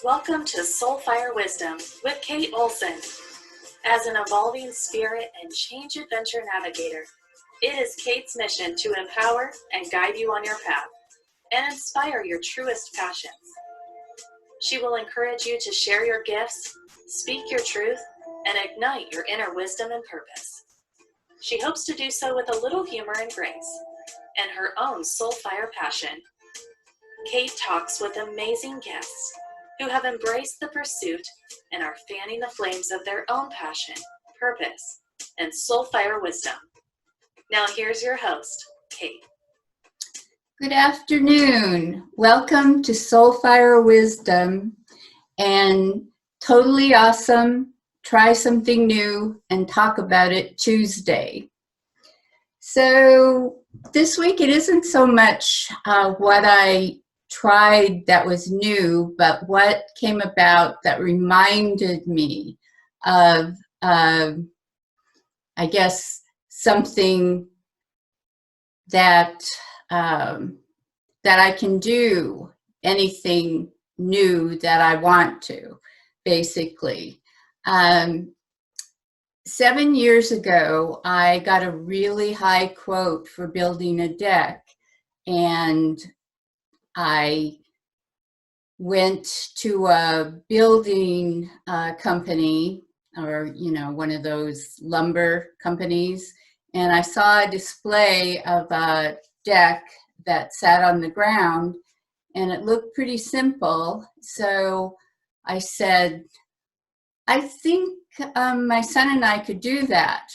Welcome to Soulfire Wisdom with Kate Olson. As an evolving spirit and change adventure navigator, it is Kate's mission to empower and guide you on your path and inspire your truest passions. She will encourage you to share your gifts, speak your truth, and ignite your inner wisdom and purpose. She hopes to do so with a little humor and grace and her own soulfire passion. Kate talks with amazing guests who have embraced the pursuit and are fanning the flames of their own passion, purpose, and soulfire wisdom. Now here's your host, Kate. Good afternoon. Welcome to Soulfire Wisdom and Totally Awesome, Try Something New and Talk About It Tuesday. So this week it isn't so much what I tried that was new, but what came about that reminded me of, I guess, something that I can do, anything new that I want to, basically. 7 years ago, I got a really high quote for building a deck, and I went to a building company, or one of those lumber companies, and I saw a display of a deck that sat on the ground, and it looked pretty simple. So I said, I think my son and I could do that.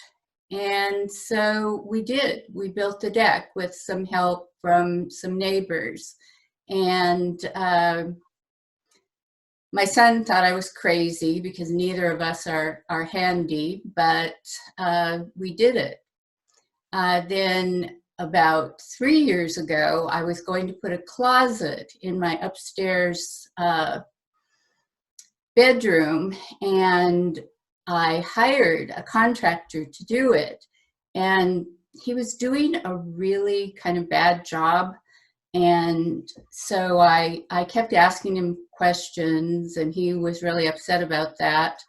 And so we did. We built the deck with some help from some neighbors. And my son thought I was crazy because neither of us are handy, but we did it. Then about 3 years ago, I was going to put a closet in my upstairs bedroom, and I hired a contractor to do it. And he was doing a really kind of bad job. And so I kept asking him questions, and he was really upset about that.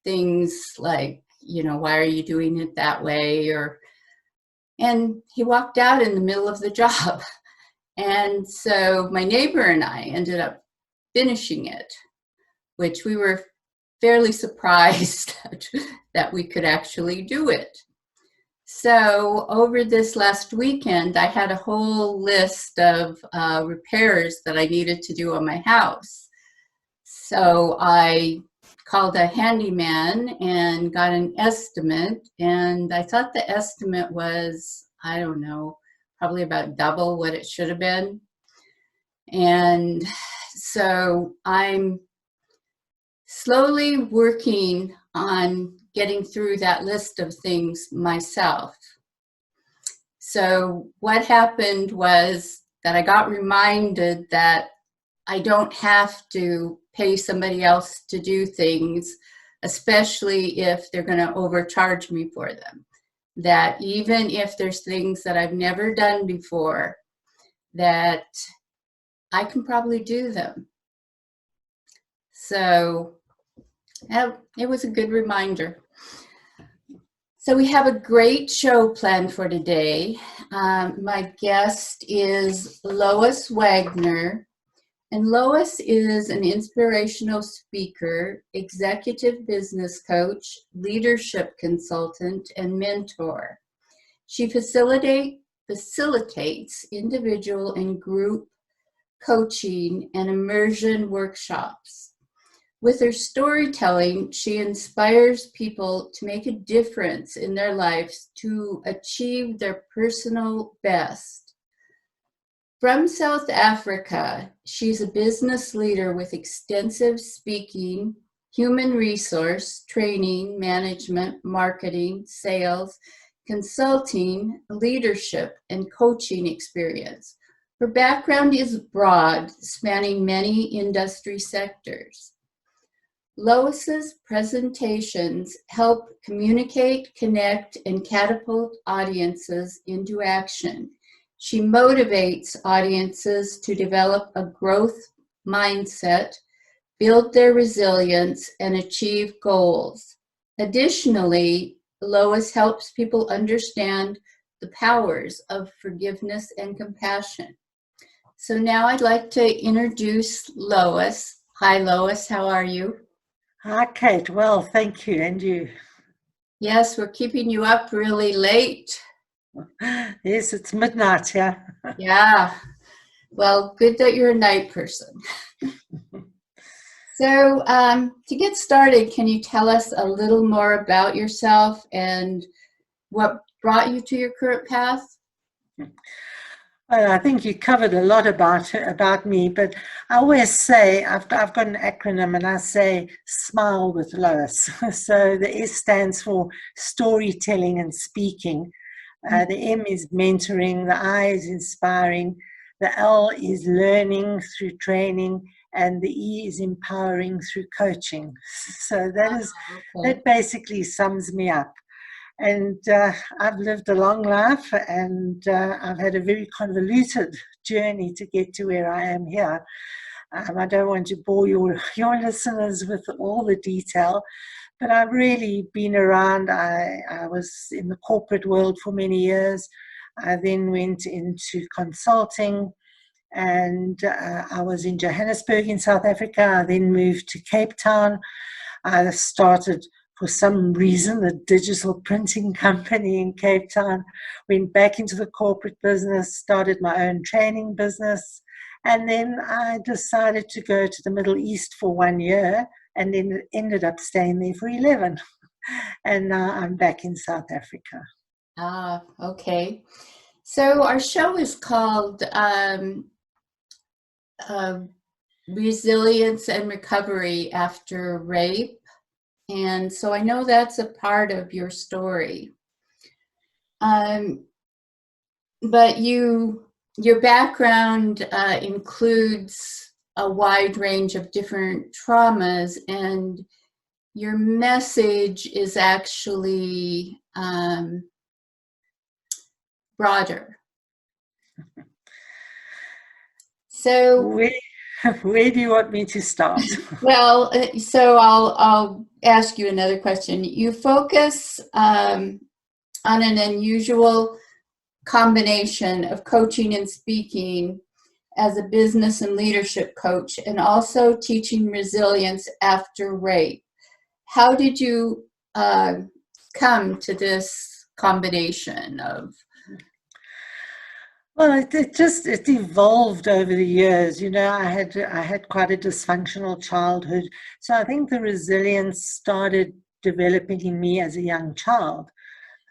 Things like, why are you doing it that way? And he walked out in the middle of the job. And so my neighbor and I ended up finishing it, which we were fairly surprised that we could actually do it. So over this last weekend, I had a whole list of repairs that I needed to do on my house. So I called a handyman and got an estimate, and I thought the estimate was, I don't know, probably about double what it should have been. And so I'm slowly working on getting through that list of things myself. So what happened was that I got reminded that I don't have to pay somebody else to do things, especially if they're going to overcharge me for them. That even if there's things that I've never done before, that I can probably do them. So it was a good reminder. So we have a great show planned for today. My guest is Lois Wagner. And Lois is an inspirational speaker, executive business coach, leadership consultant, and mentor. She facilitates individual and group coaching and immersion workshops. With her storytelling, she inspires people to make a difference in their lives to achieve their personal best. From South Africa, she's a business leader with extensive speaking, human resource, training, management, marketing, sales, consulting, leadership, and coaching experience. Her background is broad, spanning many industry sectors. Lois's presentations help communicate, connect, and catapult audiences into action. She motivates audiences to develop a growth mindset, build their resilience, and achieve goals. Additionally, Lois helps people understand the powers of forgiveness and compassion. So now I'd like to introduce Lois. Hi, Lois. How are you? Hi, Kate. Well, thank you. And you? Yes, we're keeping you up really late. Yes, it's midnight here. Yeah. Well, good that you're a night person. So to get started, can you tell us a little more about yourself and what brought you to your current path? Well, I think you covered a lot about me, but I always say I've got an acronym, and I say SMILE with Lois. So the S stands for storytelling and speaking. The M is mentoring. The I is inspiring. The L is learning through training, and the E is empowering through coaching. So that basically sums me up. And I've lived a long life, and I've had a very convoluted journey to get to where I am here. I don't want to bore your listeners with all the detail, but I've really been around. I was in the corporate world for many years. I then went into consulting, and I was in Johannesburg in South Africa. I then moved to Cape Town. I started, for some reason, a digital printing company in Cape Town, went back into the corporate business, started my own training business, and then I decided to go to the Middle East for 1 year, and then ended up staying there for 11. And now I'm back in South Africa. Ah, okay. So our show is called Resilience and Recovery After Rape. And so I know that's a part of your story. But your background includes a wide range of different traumas, and your message is actually broader. So where do you want me to start? Well, so I'll ask you another question. You focus on an unusual combination of coaching and speaking as a business and leadership coach, and also teaching resilience after rape. How did you come to this combination of? Well, it evolved over the years. I had quite a dysfunctional childhood, so I think the resilience started developing in me as a young child.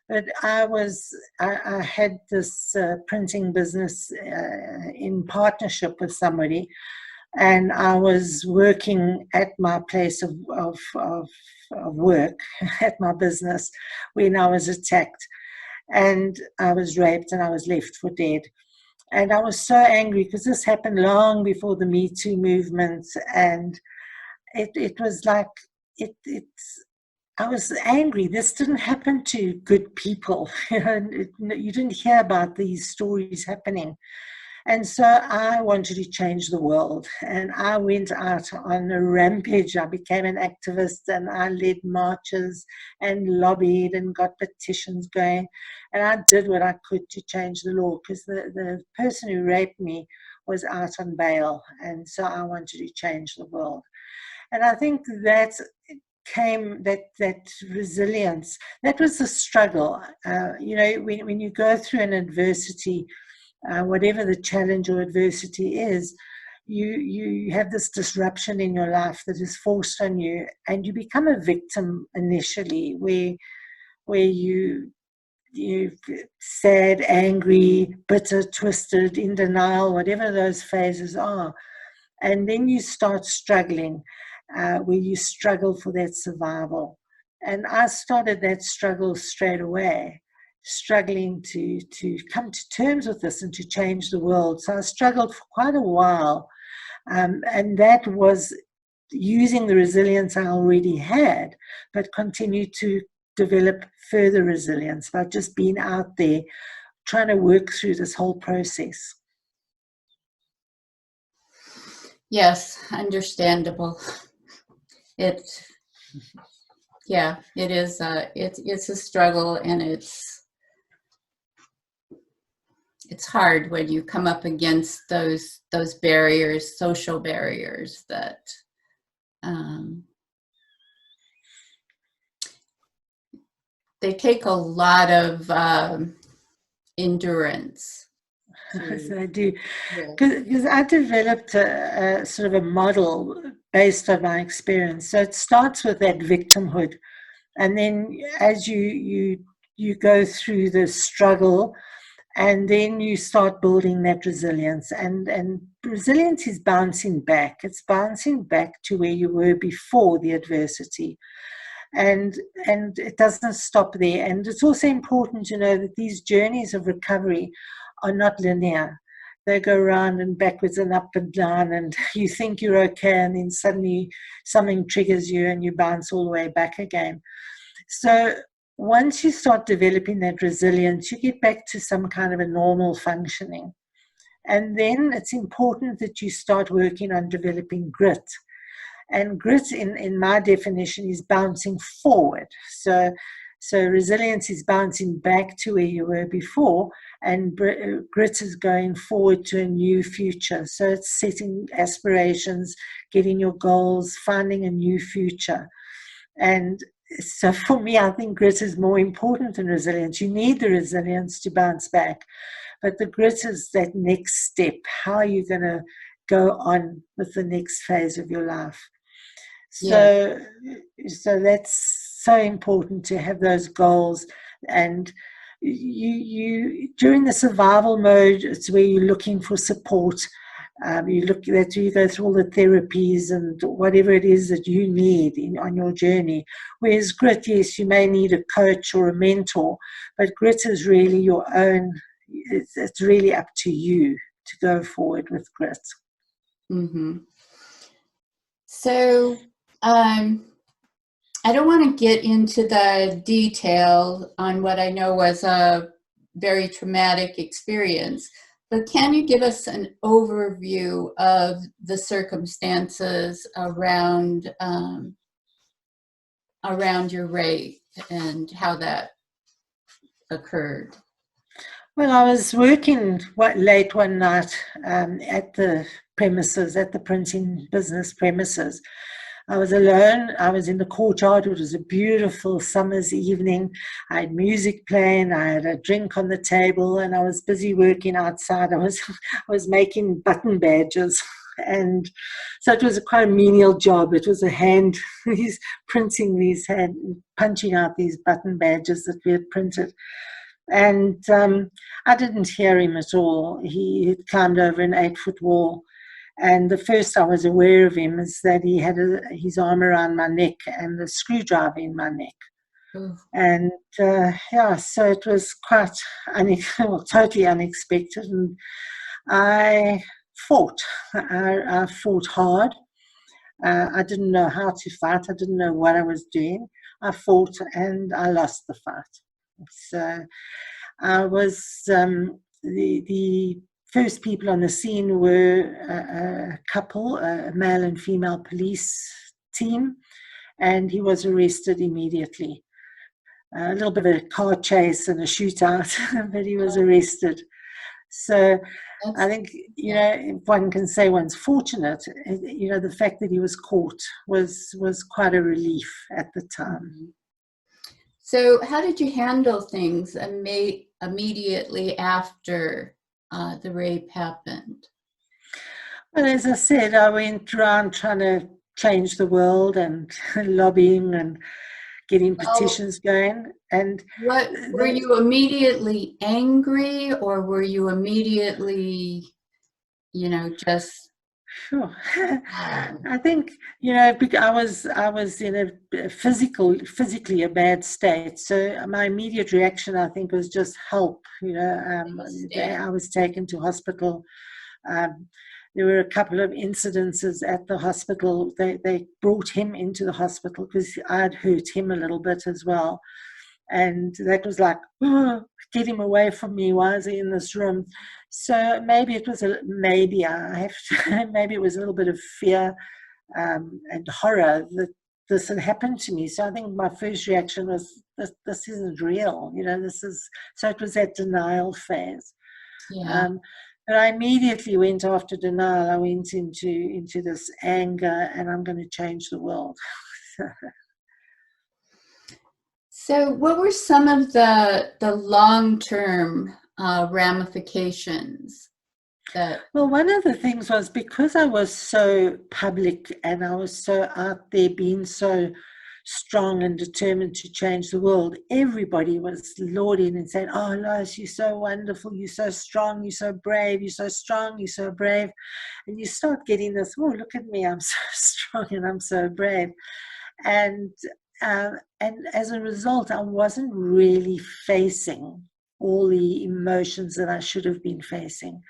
But I had this printing business in partnership with somebody, and I was working at my place of work at my business when I was attacked, and I was raped, and I was left for dead. And I was so angry because this happened long before the Me Too movement, and it was like I was angry. This didn't happen to good people. You didn't hear about these stories happening. And so I wanted to change the world. And I went out on a rampage. I became an activist, and I led marches and lobbied and got petitions going. And I did what I could to change the law, because the person who raped me was out on bail. And so I wanted to change the world. And I think that came that resilience. That was the struggle. When you go through an adversity, whatever the challenge or adversity is, you have this disruption in your life that is forced on you, and you become a victim initially, where you sad, angry, bitter, twisted, in denial, whatever those phases are. And then you start struggling, where you struggle for that survival. And I started that struggle straight away, struggling to come to terms with this and to change the world. So I struggled for quite a while. And that was using the resilience I already had, but continued to develop further resilience by just being out there, trying to work through this whole process. Yes, understandable. It, yeah, it is. It's a struggle, and it's hard when you come up against those barriers, social barriers that they take a lot of endurance. So I do, Yes. because I developed a sort of a model based on my experience. So it starts with that victimhood, and then as you go through the struggle, and then you start building that resilience, and resilience is bouncing back. It's bouncing back to where you were before the adversity, and it doesn't stop there. And it's also important to know that these journeys of recovery are not linear. They go round and backwards and up and down, and you think you're okay, and then suddenly something triggers you and you bounce all the way back again. So once you start developing that resilience, you get back to some kind of a normal functioning. And then it's important that you start working on developing grit. And grit, in my definition, is bouncing forward. So resilience is bouncing back to where you were before, and grit is going forward to a new future. So it's setting aspirations, getting your goals, finding a new future. And so for me, I think grit is more important than resilience. You need the resilience to bounce back, but the grit is that next step. How are you going to go on with the next phase of your life? Yes. So that's so important to have those goals. And you during the survival mode, it's where you're looking for support. You go through all the therapies and whatever it is that you need on your journey. Whereas grit, yes, you may need a coach or a mentor, but grit is really your own. It's really up to you to go forward with grit. Mm-hmm. So I don't want to get into the detail on what I know was a very traumatic experience, but can you give us an overview of the circumstances around your rape and how that occurred? Well, I was working late one night at the premises, at the printing business premises. I was alone. I was in the courtyard. It was a beautiful summer's evening. I had music playing. I had a drink on the table, and I was busy working outside. I was making button badges, and so it was quite a menial job. It was these punching out these button badges that we had printed. And I didn't hear him at all. He had climbed over an 8-foot wall. And the first I was aware of him is that he had his arm around my neck and a screwdriver in my neck. Oh. And so it was quite totally unexpected. And I fought. I fought hard. I didn't know how to fight. I didn't know what I was doing. I fought and I lost the fight. So I was the first people on the scene were a couple, a male and female police team, and he was arrested immediately. A little bit of a car chase and a shootout, but he was arrested. So I think, if one can say one's fortunate, the fact that he was caught was quite a relief at the time. So how did you handle things immediately after the rape happened? Well, as I said, I went around trying to change the world and lobbying and getting petitions going. And what were you immediately angry, or were you immediately, just? Sure. I think, I was in a physically a bad state. So my immediate reaction, I think, was just help. I was taken to hospital. There were a couple of incidences at the hospital. They brought him into the hospital because I'd hurt him a little bit as well. And that was like, oh, get him away from me. Why is he in this room? So maybe it was maybe I have to, maybe it was a little bit of fear and horror that this had happened to me. So I think my first reaction was, this isn't real, this is, so it was that denial phase. Yeah. But I immediately went after denial. I went into this anger, and I'm going to change the world. So what were some of the long-term ramifications that? Well, one of the things was, because I was so public and I was so out there, being so strong and determined to change the world, everybody was lauding and saying, "Oh, Lois, you're so wonderful, you're so strong, you're so brave, you're so strong, you're so brave." And you start getting this, "Oh, look at me, I'm so strong and I'm so brave." And as a result, I wasn't really facing all the emotions that I should have been facing.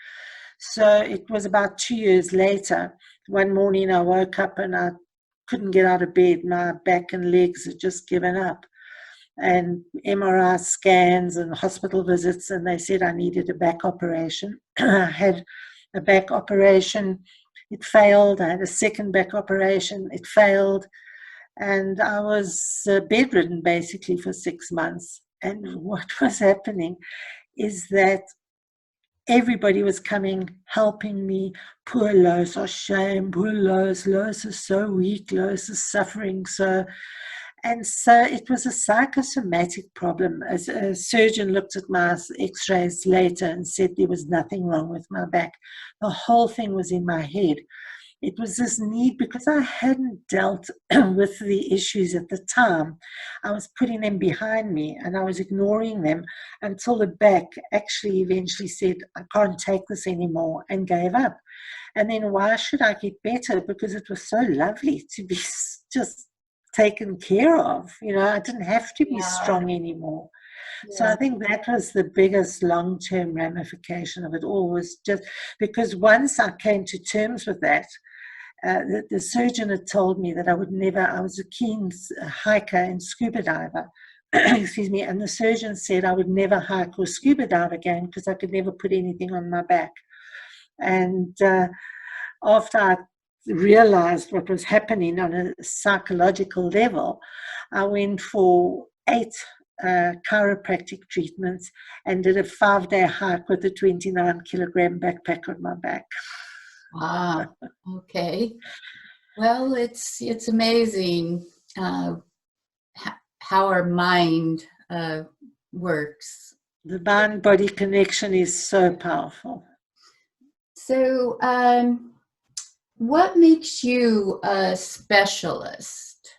So it was about 2 years later. One morning I woke up and I couldn't get out of bed. My back and legs had just given up. And MRI scans and hospital visits, and they said I needed a back operation. I had a back operation. It failed. I had a second back operation. It failed. And I was bedridden basically for 6 months. And what was happening is that everybody was coming, helping me. "Poor Lois, oh shame, poor Lois, Lois is so weak, Lois is suffering so." And so it was a psychosomatic problem. As a surgeon looked at my x-rays later and said there was nothing wrong with my back. The whole thing was in my head. It was this need, because I hadn't dealt with the issues at the time. I was putting them behind me and I was ignoring them until the back actually eventually said, "I can't take this anymore," and gave up. And then why should I get better? Because it was so lovely to be just taken care of. I didn't have to be strong anymore. So I think that was the biggest long-term ramification of it all, was just because once I came to terms with that, the surgeon had told me that I was a keen hiker and scuba diver, excuse me, and the surgeon said I would never hike or scuba dive again because I could never put anything on my back. And after I realized what was happening on a psychological level, I went for 8 chiropractic treatments and did a 5-day hike with a 29-kilogram backpack on my back. Wow. Okay. Well, it's amazing how our mind works. The mind-body connection is so powerful. So, what makes you a specialist?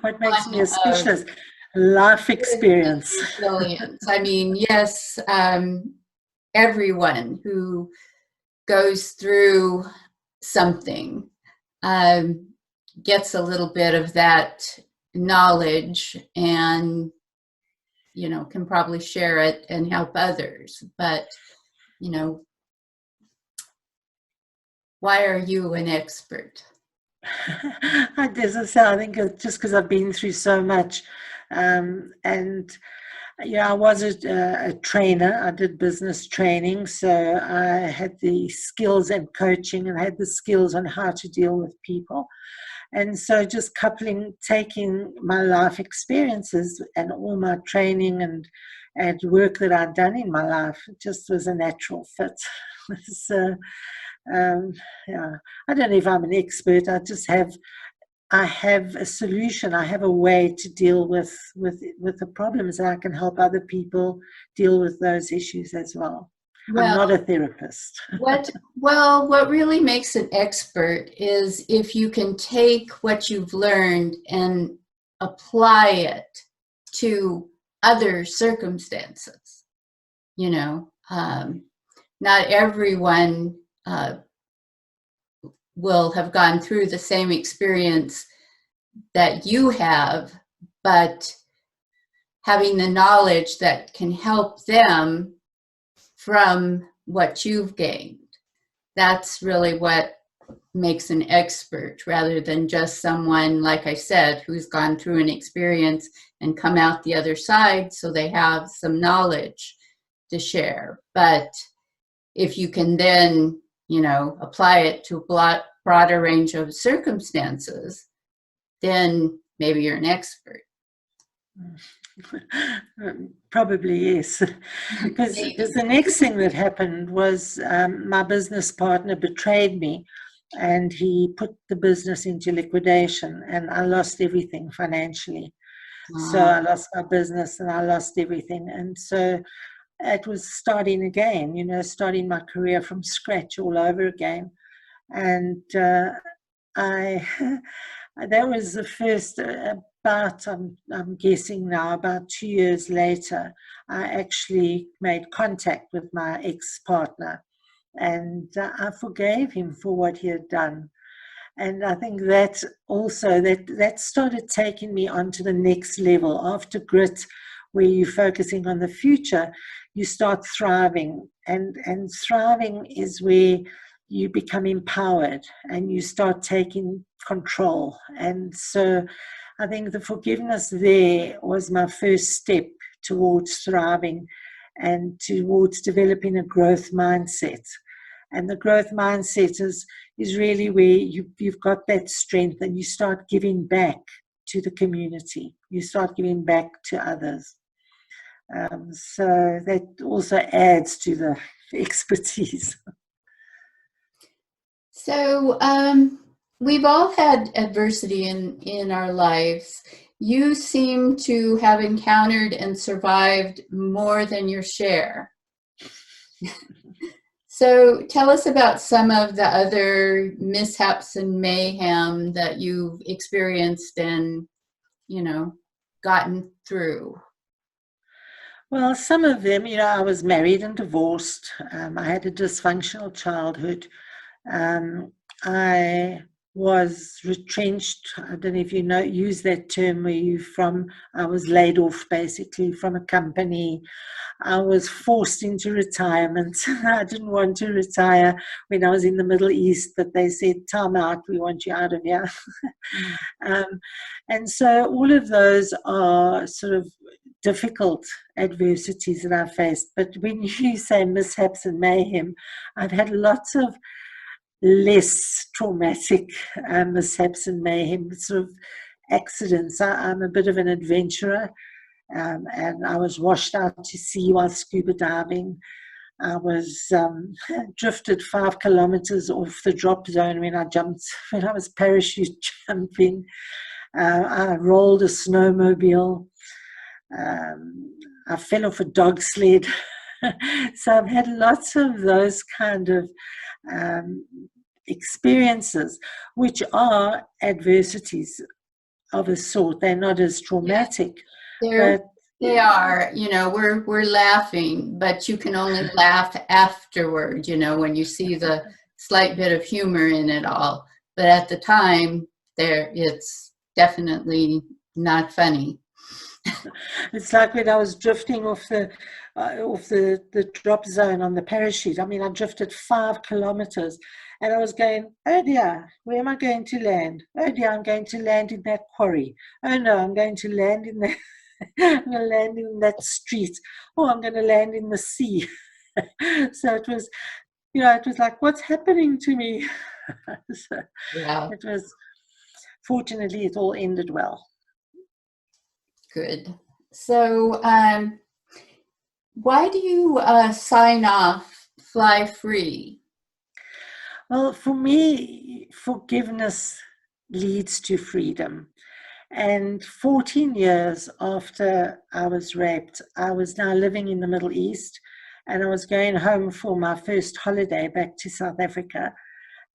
What makes me a specialist? Life experience. Resilience. I mean, yes, everyone who goes through something gets a little bit of that knowledge and can probably share it and help others, but why are you an expert? As I say, I think it's just because I've been through so much, and I was a trainer. I did business training, so I had the skills and coaching, and I had the skills on how to deal with people. And so just taking my life experiences and all my training and work that I'd done in my life, it just was a natural fit. So, I don't know if I'm an expert. I have a solution. I have a way to deal with the problems, and I can help other people deal with those issues as well. I'm not a therapist. What really makes an expert is if you can take what you've learned and apply it to other circumstances. Not everyone will have gone through the same experience that you have, but having the knowledge that can help them from what you've gained. That's really what makes an expert, rather than just someone, like I said, who's gone through an experience and come out the other side, so they have some knowledge to share. But if you can then, apply it to a broader range of circumstances, then maybe you're an expert. Probably yes, because the next thing that happened was my business partner betrayed me, and he put the business into liquidation, and I lost everything financially. So I lost my business and I lost everything, and so it was starting again, starting my career from scratch all over again. And I that was the first, about, I'm guessing now, about 2 years later, I actually made contact with my ex-partner, and I forgave him for what he had done. And I think that also, that started taking me on to the next level. After grit, where you're focusing on the future, you start thriving. And thriving is where you become empowered and you start taking control. And so I think the forgiveness there was my first step towards thriving and towards developing a growth mindset. And the growth mindset is really where you've got that strength and you start giving back to the community. You start giving back to others. So that also adds to the expertise. So we've all had adversity in our lives. You seem to have encountered and survived more than your share. So tell us about some of the other mishaps and mayhem that you've experienced and, gotten through. Well, some of them, I was married and divorced. I had a dysfunctional childhood. I was retrenched. I don't know if you use that term where you're from. I was laid off basically from a company. I was forced into retirement. I didn't want to retire when I was in the Middle East, but they said, time out, we want you out of here. And so all of those are sort of difficult adversities that I've faced. But when you say mishaps and mayhem, I've had lots of less traumatic mishaps and mayhem, sort of accidents. I'm a bit of an adventurer. And I was washed out to sea while scuba diving. I was drifted 5 kilometers off the drop zone when I was parachute jumping. I rolled a snowmobile. I fell off a dog sled. So I've had lots of those kind of experiences, which are adversities of a sort. They're not as traumatic. They are, we're laughing, but you can only laugh afterward, when you see the slight bit of humor in it all. But at the time, it's definitely not funny. It's like when I was drifting off the drop zone on the parachute. I mean, I drifted 5 kilometers and I was going, oh dear, where am I going to land? Oh dear, I'm going to land in that quarry. Oh no, I'm going to land in that I'm going to land in that street. Oh, I'm going to land in the sea. So it was, it was like, what's happening to me? So yeah. It was, fortunately, it all ended well. Good. So why do you sign off Fly Free? Well, for me, forgiveness leads to freedom. And 14 years after I was raped, I was now living in the Middle East, and I was going home for my first holiday back to South Africa.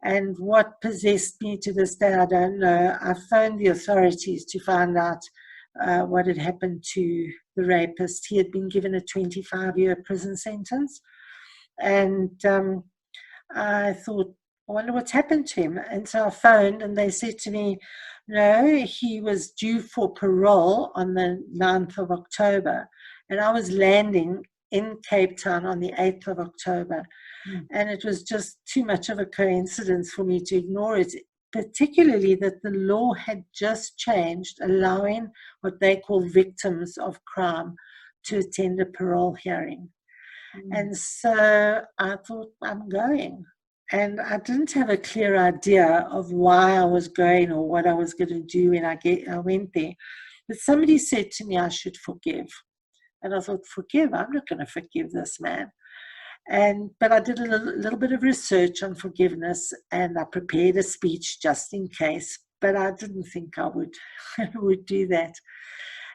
And what possessed me to this day, I don't know. I phoned the authorities to find out what had happened to the rapist. He had been given a 25-year prison sentence. And I thought, I wonder what's happened to him. And so I phoned and they said to me, no, he was due for parole on the 9th of October. And I was landing in Cape Town on the 8th of October. And it was just too much of a coincidence for me to ignore it, particularly that the law had just changed, allowing what they call victims of crime to attend a parole hearing. And so I thought, I'm going. And I didn't have a clear idea of why I was going or what I was going to do when I went there. But somebody said to me I should forgive. And I thought, forgive? I'm not going to forgive this man. But I did a little bit of research on forgiveness, and I prepared a speech just in case. But I didn't think I would would do that.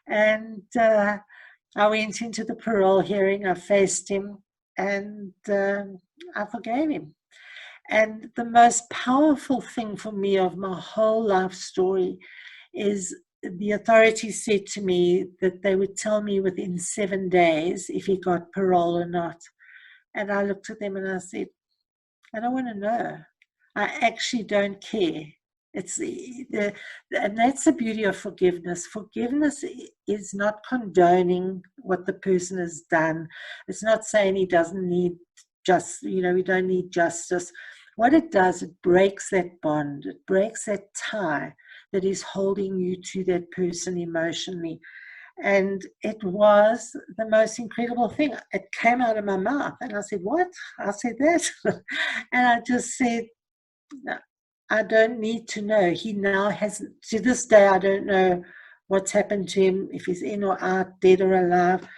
And I went into the parole hearing. I faced him, and I forgave him. And the most powerful thing for me of my whole life story is the authorities said to me that they would tell me within 7 days if he got parole or not. And I looked at them and I said, I don't want to know. I actually don't care. And that's the beauty of forgiveness. Forgiveness is not condoning what the person has done. It's not saying he doesn't need we don't need justice. What it does, it breaks that bond. It breaks that tie that is holding you to that person emotionally. And it was the most incredible thing. It came out of my mouth. And I said, what? I said that. And I just said, no, I don't need to know. He now has, to this day, I don't know what's happened to him, if he's in or out, dead or alive.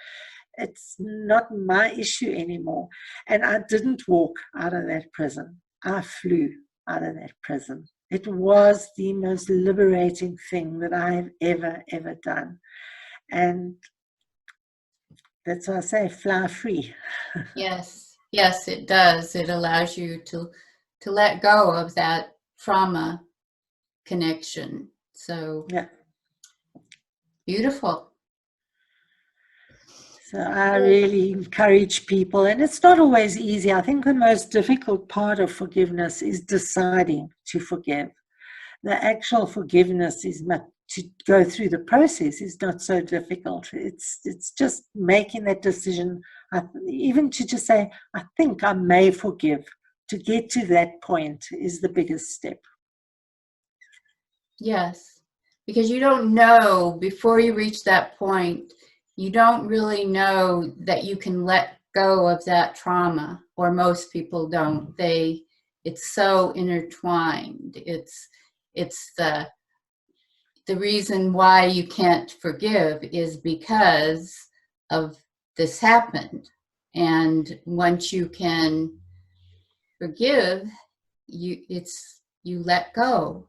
It's not my issue anymore. And I didn't walk out of that prison. I flew out of that prison. It was the most liberating thing that I have ever done. And that's why I say fly free. Yes, yes, it does. It allows you to let go of that trauma connection. So Yeah. beautiful. So I really encourage people, and it's not always easy. I think the most difficult part of forgiveness is deciding to forgive. The actual forgiveness is to go through the process is not so difficult. It's just making that decision, even to just say, I think I may forgive. To get to that point is the biggest step. Yes, because you don't know before you reach that point, you don't really know that you can let go of that trauma, or most people don't. It's so intertwined. It's the reason why you can't forgive is because of this happened. And once you can forgive, you let go.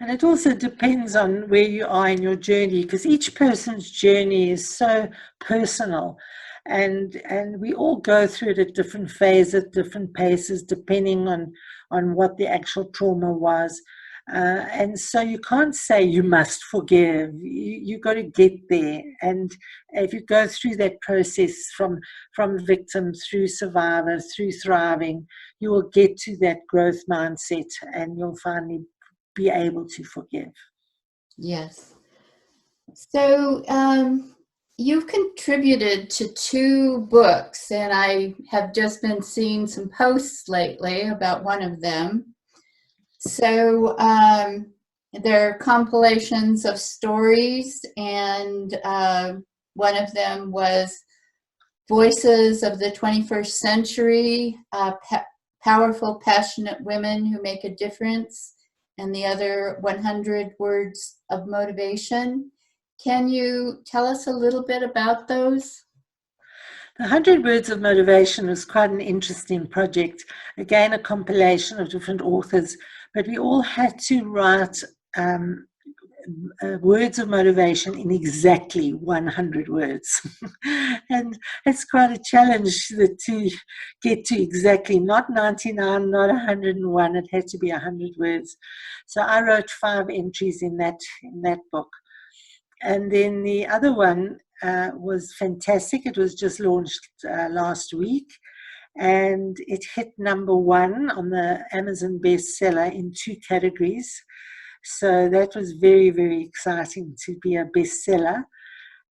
And it also depends on where you are in your journey, because each person's journey is so personal. And we all go through it at different phases, different paces, depending on what the actual trauma was. And so you can't say you must forgive. You got to get there. And if you go through that process from victim through survivor, through thriving, you will get to that growth mindset, and you'll finally be able to forgive. Yes. So you've contributed to 2 books, and I have just been seeing some posts lately about one of them. So they're compilations of stories, and one of them was Voices of the 21st Century, Powerful, Passionate Women Who Make a Difference, and the other 100 Words of Motivation. Can you tell us a little bit about those? The 100 Words of Motivation was quite an interesting project. Again, a compilation of different authors, but we all had to write words of motivation in exactly 100 words. And it's quite a challenge to get to exactly, not 99, not 101, it had to be 100 words. So I wrote 5 entries in that book. And then the other one was fantastic. It was just launched last week, and it hit #1 on the Amazon bestseller in 2 categories. So that was very, very exciting to be a bestseller.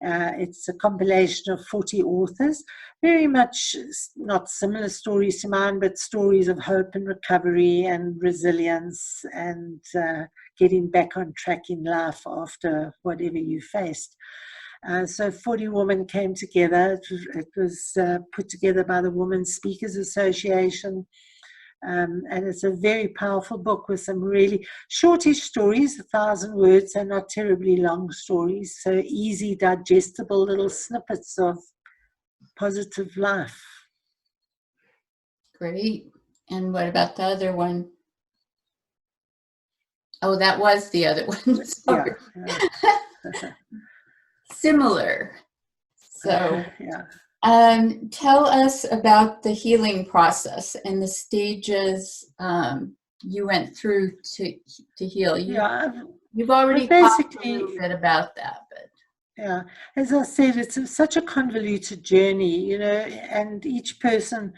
It's a compilation of 40 authors, very much not similar stories to mine, but stories of hope and recovery and resilience and getting back on track in life after whatever you faced. So 40 women came together. It was put together by the Women's Speakers Association. And it's a very powerful book with some really shortish stories, 1,000 words, and not terribly long stories. So easy, digestible little snippets of positive life. Great. And what about the other one? Oh, that was the other one. Sorry. Yeah. Similar. So, yeah. tell us about the healing process and the stages you went through to heal. You've already talked a little bit about that, but yeah, as I said, it's such a convoluted journey, you know, and each person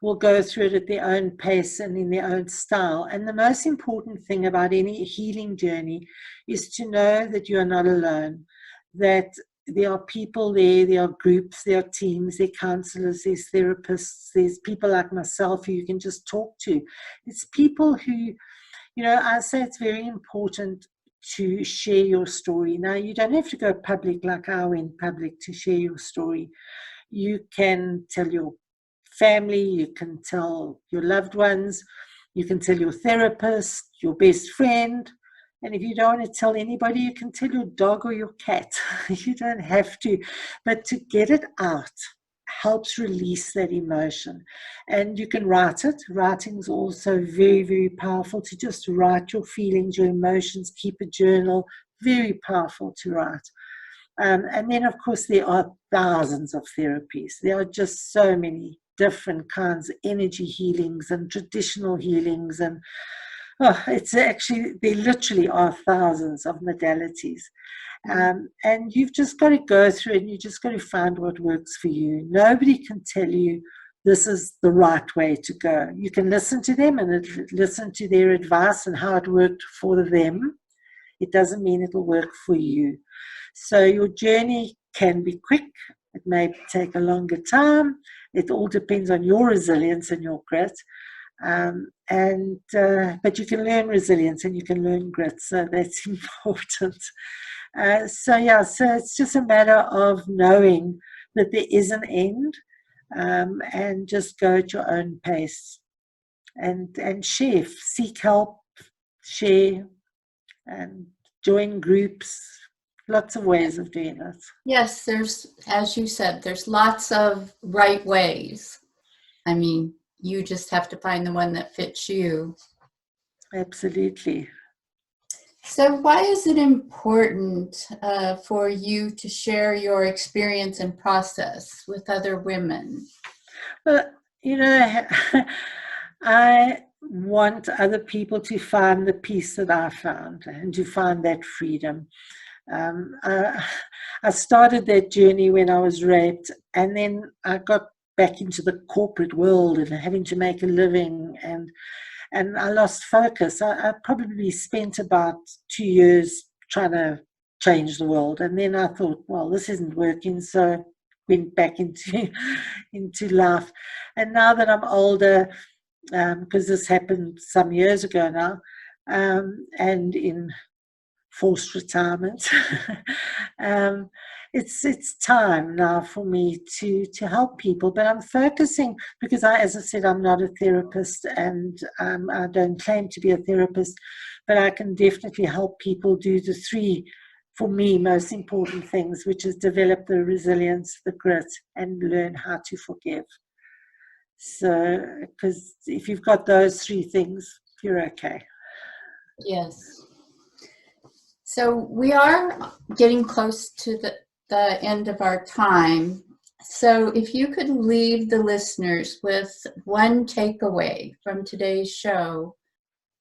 will go through it at their own pace and in their own style. And the most important thing about any healing journey is to know that you are not alone, that there are people there, there are groups, there are teams, there are counselors, there's therapists, there's people like myself who you can just talk to. It's people who, you know, I say it's very important to share your story. Now, you don't have to go public like I went public to share your story. You can tell your family, you can tell your loved ones, you can tell your therapist, your best friend. And if you don't want to tell anybody, you can tell your dog or your cat. You don't have to. But to get it out helps release that emotion. And you can write it. Writing is also very, very powerful, to just write your feelings, your emotions, keep a journal. Very powerful to write. And then, of course, there are thousands of therapies. There are just so many different kinds of energy healings and traditional healings. And it's actually, there literally are thousands of modalities. And you've just got to go through it, and you just got to find what works for you. Nobody can tell you this is the right way to go. You can listen to them and listen to their advice and how it worked for them. It doesn't mean it'll work for you. So your journey can be quick. It may take a longer time. It all depends on your resilience and your grit. But you can learn resilience and you can learn grit. So that's important. So it's just a matter of knowing that there is an end, and just go at your own pace and share, seek help, share, and join groups. Lots of ways of doing it. Yes, there's, as you said, there's lots of right ways. I mean, you just have to find the one that fits you. Absolutely. So why is it important for you to share your experience and process with other women? Well, you know, I want other people to find the peace that I found and to find that freedom. I started that journey when I was raped, and then I got back into the corporate world and having to make a living, and I lost focus. I probably spent about 2 years trying to change the world, and then I thought, well, this isn't working, so went back into life. And now that I'm older, because this happened some years ago now, and in forced retirement, it's time now for me to help people. But I'm focusing, because as I said, I'm not a therapist, and I don't claim to be a therapist, but I can definitely help people do the three, for me, most important things, which is develop the resilience, the grit, and learn how to forgive. So, because if you've got those three things, you're okay. Yes. So we are getting close to the end of our time. So if you could leave the listeners with one takeaway from today's show,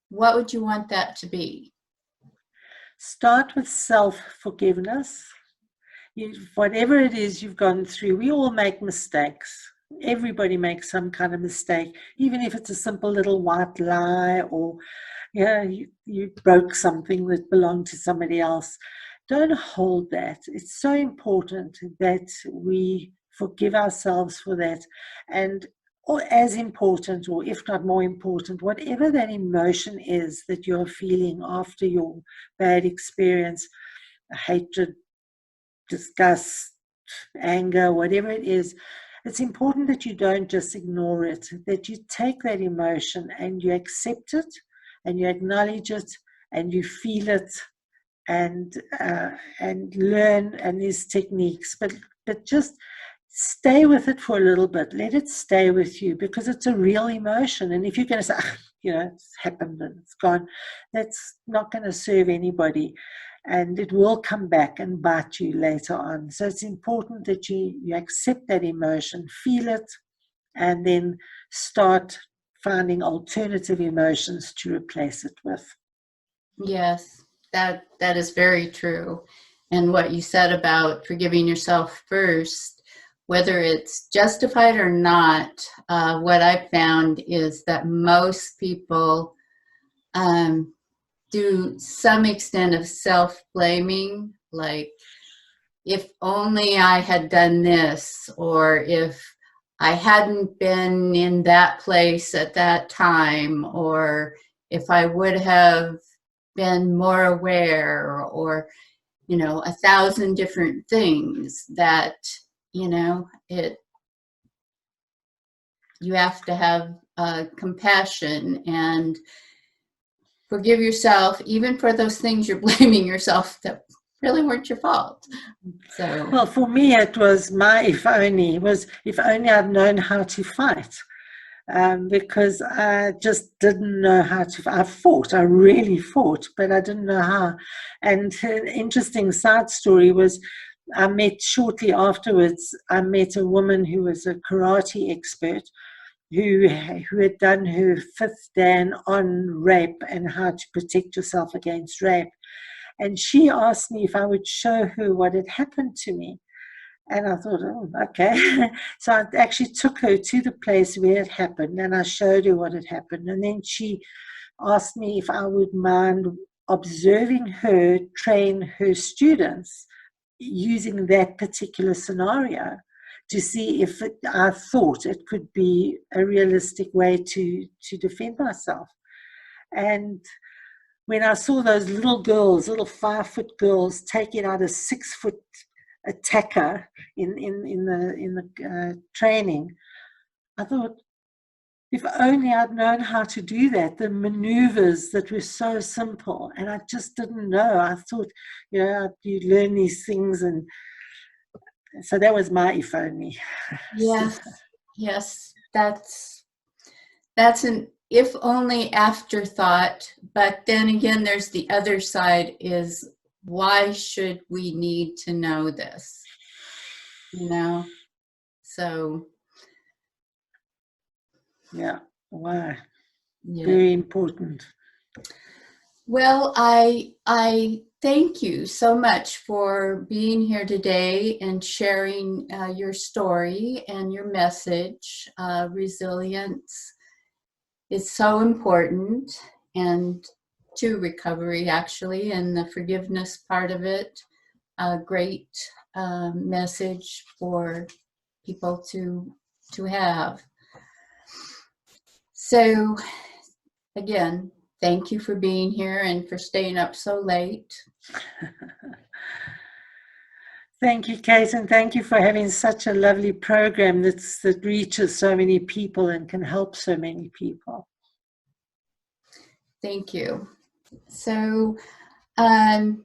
what would you want that to be? Start with self-forgiveness. Whatever it is you've gone through, we all make mistakes. Everybody makes some kind of mistake, even if it's a simple little white lie, or you broke something that belonged to somebody else. Don't hold that. It's so important that we forgive ourselves for that. And or as important, or if not more important, whatever that emotion is that you're feeling after your bad experience, hatred, disgust, anger, whatever it is, it's important that you don't just ignore it, that you take that emotion and you accept it and you acknowledge it and you feel it and learn. And there's techniques, but just stay with it for a little bit. Let it stay with you, because it's a real emotion. And if you're going to say, it's happened and it's gone, that's not going to serve anybody. And it will come back and bite you later on. So it's important that you accept that emotion, feel it, and then start finding alternative emotions to replace it with. Yes, that is very true. And what you said about forgiving yourself first, whether it's justified or not, what I've found is that most people do some extent of self-blaming, like, if only I had done this, or if I hadn't been in that place at that time, or if I would have been more aware, or 1,000 different things that you have to have compassion and forgive yourself, even for those things you're blaming yourself that really weren't your fault. So, well, for me, it was my if only. It was if only I'd known how to fight. Because I just didn't know how to. I really fought, but I didn't know how. And an interesting side story was, I met shortly afterwards, I met a woman who was a karate expert who had done her 5th Dan on rape and how to protect yourself against rape. And she asked me if I would show her what had happened to me. And I thought, oh, okay. So I actually took her to the place where it happened, and I showed her what had happened. And then she asked me if I would mind observing her train her students using that particular scenario to see if I thought it could be a realistic way to defend myself. And when I saw those little girls, little 5-foot girls, taking out a 6-foot attacker in the training, I thought, if only I'd known how to do that, the maneuvers that were so simple, and I just didn't know. I thought, you learn these things, and so that was my if only. Yes, that's an if only afterthought. But then again, there's the other side, is why should we need to know this? So yeah, why? Yeah. Very important. Well, I thank you so much for being here today and sharing your story and your message. Resilience is so important, and to recovery, actually, and the forgiveness part of it. A great message for people to have. So, again, thank you for being here and for staying up so late. Thank you, Kate, and thank you for having such a lovely program that reaches so many people and can help so many people. Thank you. So, I'd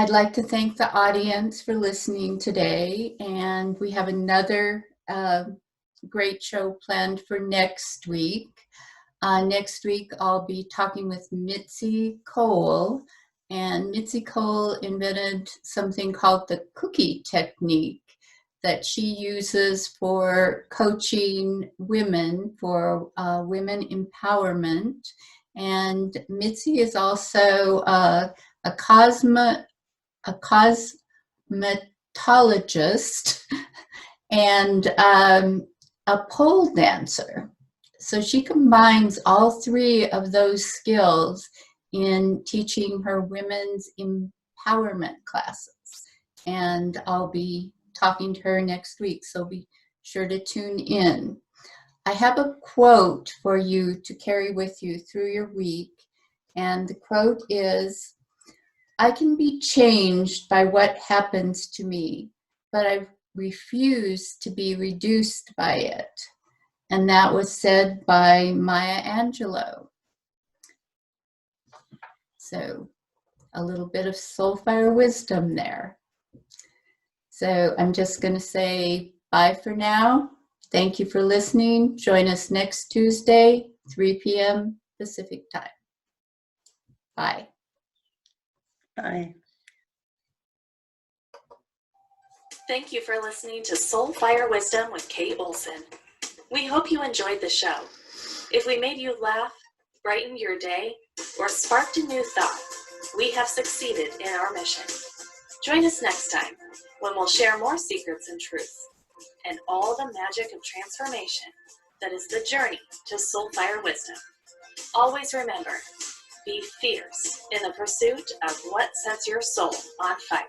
like to thank the audience for listening today, and we have another great show planned for next week. Next week, I'll be talking with Mitzi Cole, and Mitzi Cole invented something called the cookie technique that she uses for coaching women, for women empowerment. And Mitzi is also a cosmetologist and a pole dancer. So she combines all 3 of those skills in teaching her women's empowerment classes. And I'll be talking to her next week, so be sure to tune in. I have a quote for you to carry with you through your week. And the quote is, I can be changed by what happens to me, but I refuse to be reduced by it. And that was said by Maya Angelou. So a little bit of soulfire wisdom there. So I'm just going to say bye for now. Thank you for listening. Join us next Tuesday, 3 p.m. Pacific time. Bye. Bye. Thank you for listening to Soulfire Wisdom with Kate Olson. We hope you enjoyed the show. If we made you laugh, brightened your day, or sparked a new thought, we have succeeded in our mission. Join us next time when we'll share more secrets and truths and all the magic of transformation that is the journey to Soulfire Wisdom. Always remember, be fierce in the pursuit of what sets your soul on fire.